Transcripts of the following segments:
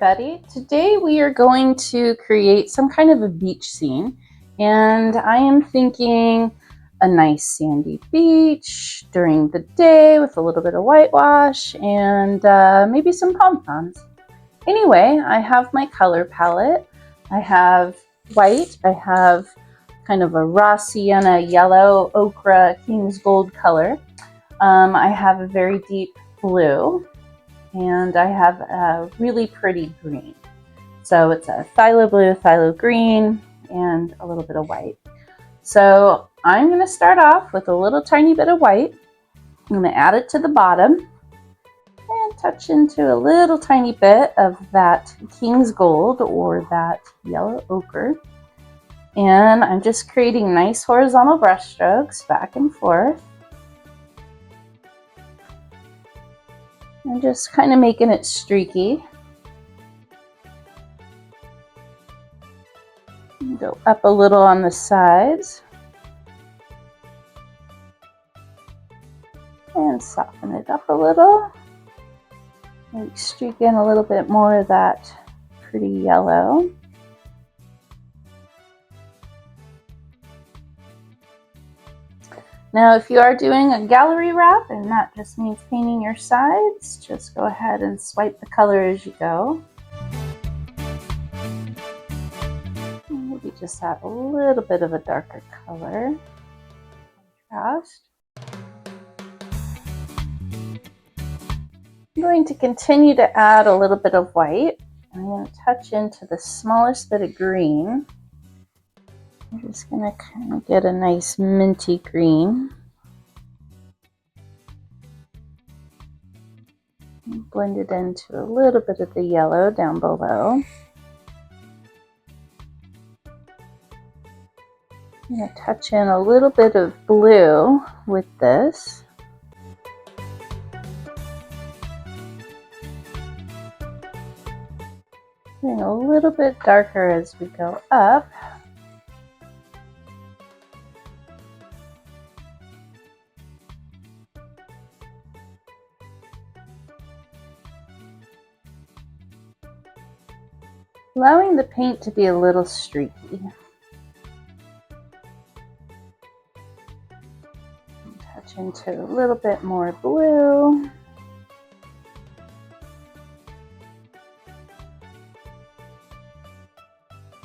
everybody. Today we are going to create some kind of a beach scene, and I am thinking a nice sandy beach during the day with a little bit of whitewash and maybe some pom-poms. Anyway, I have my color palette. I have white, I have kind of a raw sienna yellow, ochre, king's gold color. I have a very deep blue, and I have a really pretty green. So it's a phthalo blue, phthalo green, and a little bit of white. So I'm going to start off with a little tiny bit of white. I'm going to add it to the bottom and touch into a little tiny bit of that king's gold or that yellow ochre. And I'm just creating nice horizontal brush strokes back and forth. And just kind of making it streaky. Go up a little on the sides. And soften it up a little. Maybe streak in a little bit more of that pretty yellow. Now, if you are doing a gallery wrap, and that just means painting your sides, just go ahead and swipe the color as you go. Maybe just add a little bit of a darker color. Contrast. I'm going to continue to add a little bit of white. I'm going to touch into the smallest bit of green. I'm just going to kind of get a nice minty green. And blend it into a little bit of the yellow down below. I'm going to touch in a little bit of blue with this. Getting a little bit darker as we go up. Allowing the paint to be a little streaky. Touch into a little bit more blue.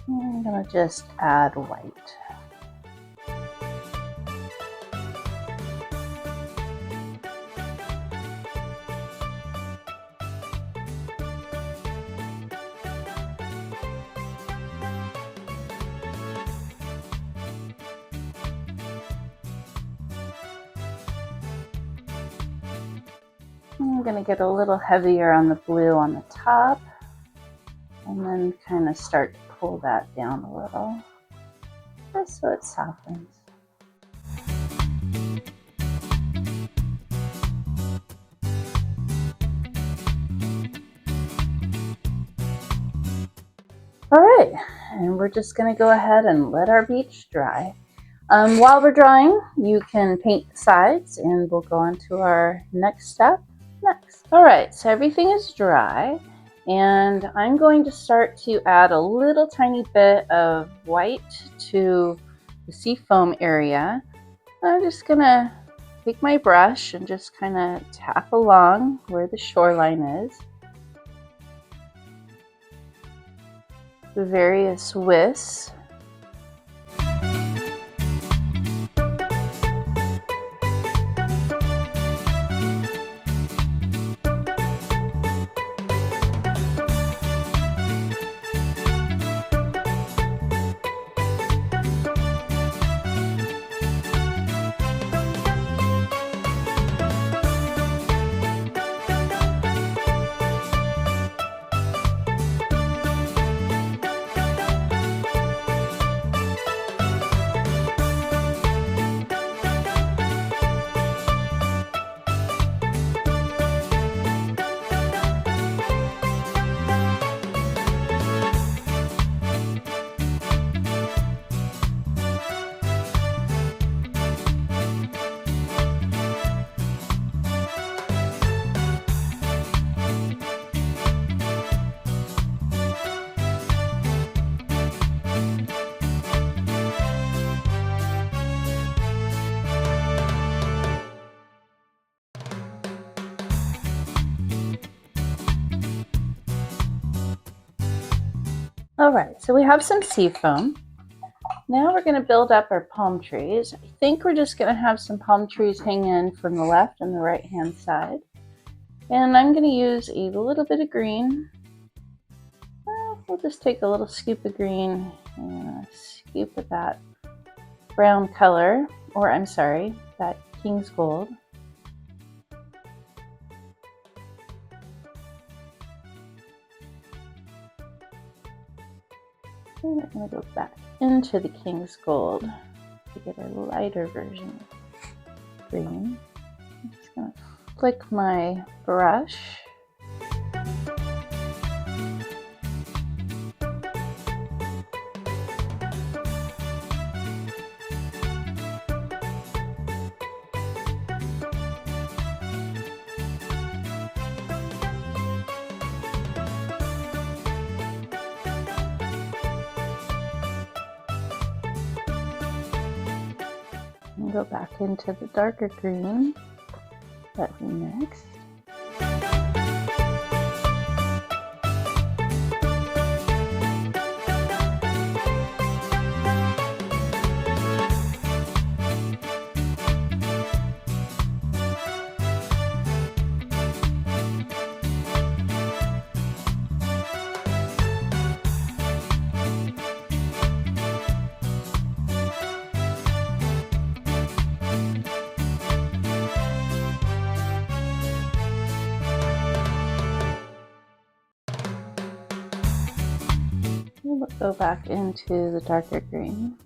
I'm going to just add white. I'm going to get a little heavier on the blue on the top, and then kind of start to pull that down a little, just so it softens. All right, and we're just going to go ahead and let our beach dry. While we're drying, you can paint the sides, and we'll go on to our next step next. All right, so everything is dry, and I'm going to start to add a little tiny bit of white to the sea foam area. I'm just gonna take my brush and just kind of tap along where the shoreline is. The various wisps. All right, so we have some sea foam. Now we're going to build up our palm trees. I think we're just going to have some palm trees hang in from the left and the right hand side. And I'm going to use a little bit of green. We'll just take a little scoop of green and a scoop of that brown color, or I'm sorry, that King's Gold. And we're going to go back into the King's Gold to get a lighter version of green. I'm just going to flick my brush. And go back into the darker green that we mixed. We'll go back into the darker green.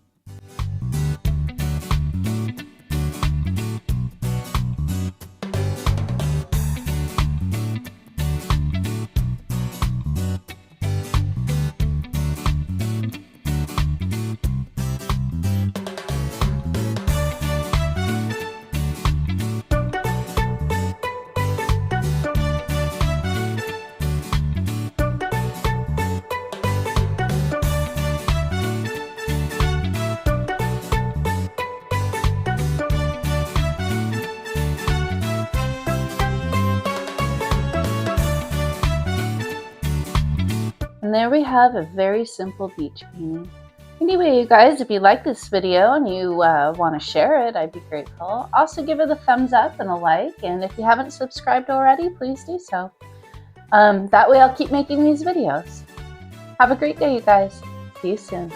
And there we have a very simple beach painting. Anyway, you guys, if you like this video and you want to share it, I'd be grateful. Also give it a thumbs up and a like, and if you haven't subscribed already, please do so. That way I'll keep making these videos. Have a great day, you guys. See you soon.